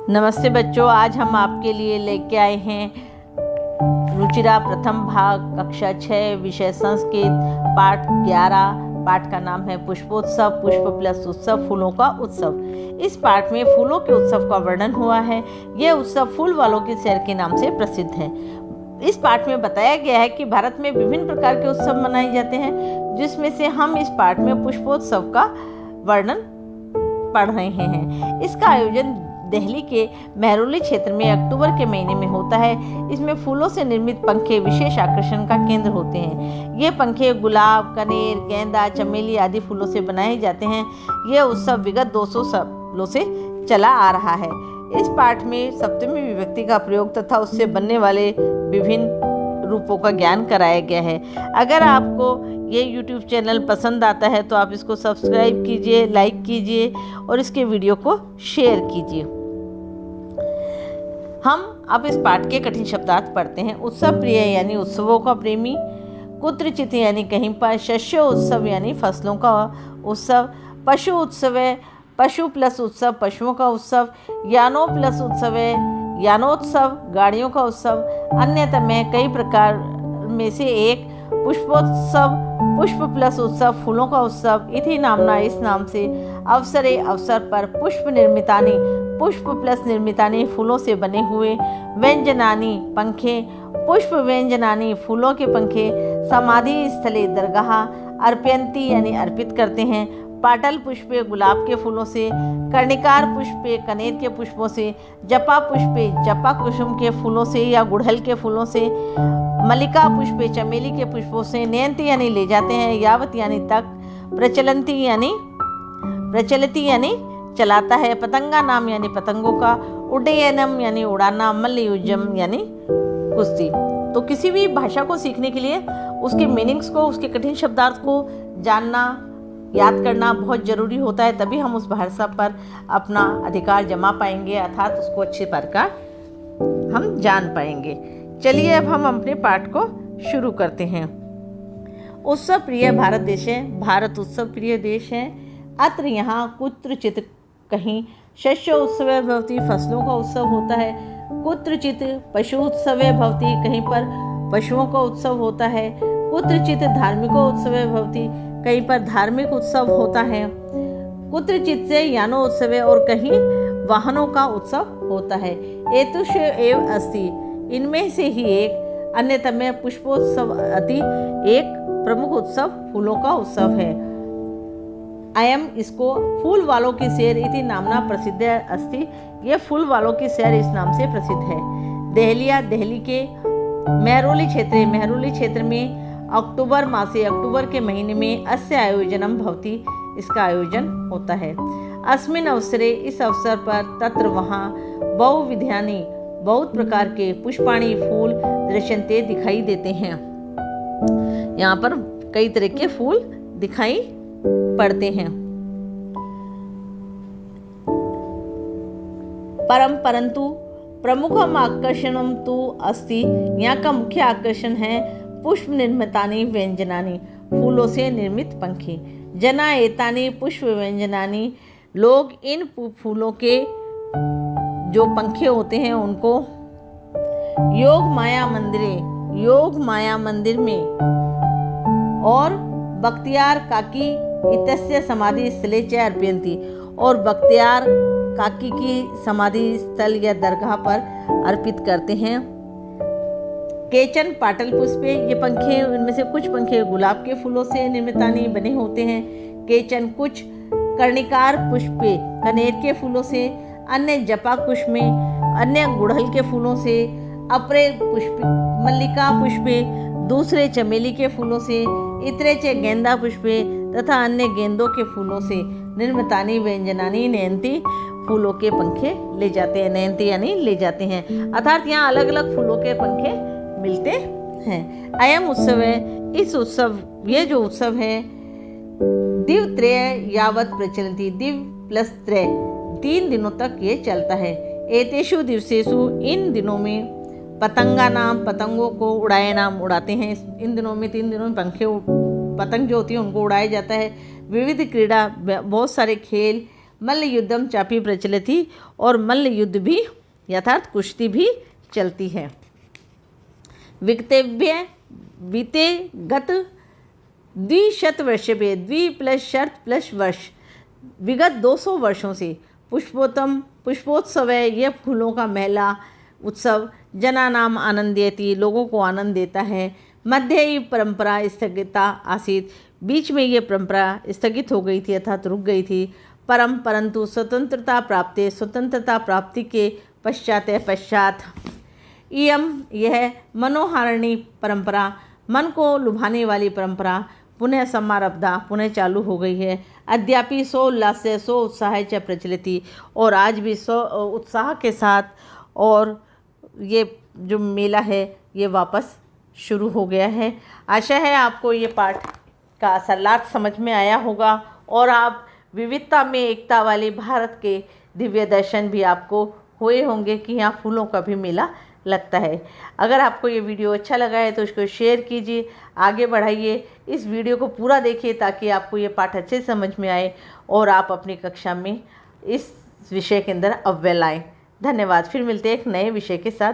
नमस्ते बच्चों, आज हम आपके लिए लेके आए हैं रुचिरा प्रथम भाग कक्षा 6 विषय संस्कृत पाठ 11। पाठ का नाम है पुष्पोत्सव, पुष्प प्लस उत्सव, फूलों का उत्सव। इस पाठ में फूलों के उत्सव का वर्णन हुआ है। यह उत्सव फूल वालों के शहर के नाम से प्रसिद्ध है। इस पाठ में बताया गया है कि भारत में विभिन्न प्रकार के उत्सव मनाए जाते हैं, जिसमें से हम इस पाठ में पुष्पोत्सव का वर्णन पढ़ रहे हैं। इसका आयोजन दिल्ली के मेहरौली क्षेत्र में अक्टूबर के महीने में होता है। इसमें फूलों से निर्मित पंखे विशेष आकर्षण का केंद्र होते हैं। ये पंखे गुलाब, कनेर, गेंदा, चमेली आदि फूलों से बनाए जाते हैं। यह उत्सव विगत 200 सालों से चला आ रहा है। इस पाठ में सप्तमी विभक्ति का प्रयोग तथा उससे बनने वाले विभिन्न रूपों का ज्ञान कराया गया है। अगर आपको ये YouTube चैनल पसंद आता है तो आप इसको सब्सक्राइब कीजिए, लाइक कीजिए और इसके वीडियो को शेयर कीजिए। हम अब इस पाठ के कठिन शब्दार्थ पढ़ते हैं। उत्सव प्रिय यानी उत्सवों का प्रेमी, कुत्रचित यानी कहीं पर, शस्य उत्सव यानी फसलों का उत्सव, पशु उत्सव है, पशु प्लस उत्सव पशुओं का उत्सव, यानो प्लस उत्सव है, यानोत्सव गाड़ियों का उत्सव, अन्यतः में कई प्रकार में से एक पुष्पोत्सव, पुष्प प्लस उत्सव फूलों का उत्सव, इति नामना इस नाम से, अवसरे अवसर पर, पुष्प निर्मितानि पुष्प प्लस निर्मितानि फूलों से बने हुए, व्यंजनानि पंखे, पुष्प व्यंजनानि फूलों के पंखे, समाधि स्थले दरगाह, अर्पयंती यानी अर्पित करते हैं, पाटल पुष्पे गुलाब के फूलों से, कर्णिकार पुष्पे कनेर के पुष्पों से, जपा पुष्पे जपा कुसुम के फूलों से या गुड़हल के फूलों से, मल्लिका पुष्पे चमेली के पुष्पों से, नयंती यानी ले जाते हैं, यावत यानी तक, प्रचलती यानी चलाता है, पतंगा नाम यानी पतंगों का, उड्डयनम यानी उड़ाना, मल्लयुद्धम यानी कुश्ती। तो किसी भी भाषा को सीखने के लिए उसके मीनिंग्स को, उसके कठिन शब्दार्थ को जानना, याद करना बहुत ज़रूरी होता है। तभी हम उस भाषा पर अपना अधिकार जमा पाएंगे, अर्थात उसको अच्छे प्रकार हम जान पाएंगे। चलिए अब हम अपने पाठ को शुरू करते हैं। उत्सव प्रिय भारत देश है। भारत उत्सव प्रिय देश है। अत्र यहाँ कुत्रचित कहीं शस्य उत्सव भवति फसलों का उत्सव होता है, कुत्रचित पशु उत्सव भवति कहीं पर पशुओं का उत्सव होता है, कुत्रचित धार्मिको उत्सव भवति कहीं पर धार्मिक उत्सव होता है, कुत्रचित से यानो उत्सव और कहीं वाहनों का उत्सव होता है। एतुष एव अस्ति इनमें से ही एक, अन्यतः में पुष्पोत्सव अति एक प्रमुख उत्सव फूलों का उत्सव है। अयम इसको फूल वालों की शहर इति नामना प्रसिद्ध अस्ति, यह फूल वालों की शहर इस नाम से प्रसिद्ध है। दहलिया दिल्ली के मेहरौली क्षेत्र में अक्टूबर मासे अक्टूबर के महीने में अस्य आयोजनम भवति इसका आयोजन होता है। अस्मिन् अवसरे इस अवसर पर तत्र वहाँ बहुविधानि बहुत प्रकार के पुष्पाणि फूल दृश्यन्ते दिखाई देते हैं। यहाँ पर कई तरह के फूल दिखाई पड़ते हैं। परंतु प्रमुखम आकर्षणम तो अस्ति, यहाँ का मुख्य आकर्षण है पुष्प निर्मितानि व्यंजनानि फूलों से निर्मित पंखे, जना एतानि पुष्प व्यंजनानि लोग इन फूलों के जो पंखे होते हैं उनको योग माया मंदिर में और बख्तियार काकी इतस्य समाधि स्थले च अर्पयन्ति और बख्तियार काकी की समाधि स्थल या दरगाह पर अर्पित करते हैं। केचन पाटल पुष्पे ये पंखे, उनमें से कुछ पंखे गुलाब के फूलों से निर्मितानि बने होते हैं, केचन कुछ कर्णिकार पुष्पे कनेर के फूलों से, अन्य जपा कुश में, अन्य गुड़हल के फूलों से, अपरे पुष्प मल्लिका पुष्पे दूसरे चमेली के फूलों से, इतरे च गेंदा पुष्पे तथा अन्य गेंदों के फूलों से, निर्मितानि व्यंजनानि नयंती फूलों के पंखे ले जाते हैं। नयंती यानी ले जाते हैं, अर्थात यहाँ अलग अलग फूलों के पंखे मिलते हैं। अयम उत्सव है, इस उत्सव ये जो उत्सव है दिवत्रय यावत प्रचलति, दिव प्लस त्रय 3 दिनों तक ये चलता है। एतेषु दिवसेषु इन दिनों में पतंगा नाम पतंगों को उड़ाए नाम उड़ाते हैं। इन दिनों में 3 दिनों में पतंग जो होती है उनको उड़ाया जाता है। विविध क्रीड़ा बहुत सारे खेल, मल्ल युद्धम चापी प्रचलित और मल्ल युद्ध भी यथार्थ कुश्ती भी चलती है। बीते गत द्विशतवर्षे द्वि प्लस शर्त प्लस वर्ष विगत 200 वर्षों से पुष्पोत्सव यह फूलों का मेला उत्सव जनानाम आनंदयति लोगों को आनंद देता है। मध्य परंपरा स्थगिता आसीत बीच में ये परंपरा स्थगित हो गई थी अर्थात रुक गई थी। परंतु स्वतंत्रता प्राप्ति के पश्चात यह मनोहारिणी परंपरा मन को लुभाने वाली परंपरा पुनः समारब्धा पुनः चालू हो गई है। अद्यापि सो उल्लास्य सो उत्साह च प्रचलित और आज भी सो उत्साह के साथ और ये जो मेला है ये वापस शुरू हो गया है। आशा है आपको ये पाठ का सरलार्थ समझ में आया होगा और आप विविधता में एकता वाले भारत के दिव्य दर्शन भी आपको हुए होंगे कि यहाँ फूलों का भी मेला लगता है। अगर आपको ये वीडियो अच्छा लगा है तो इसको शेयर कीजिए, आगे बढ़ाइए, इस वीडियो को पूरा देखिए ताकि आपको ये पाठ अच्छे से समझ में आए और आप अपनी कक्षा में इस विषय के अंदर अव्वल आएँ। धन्यवाद। फिर मिलते हैं एक नए विषय के साथ।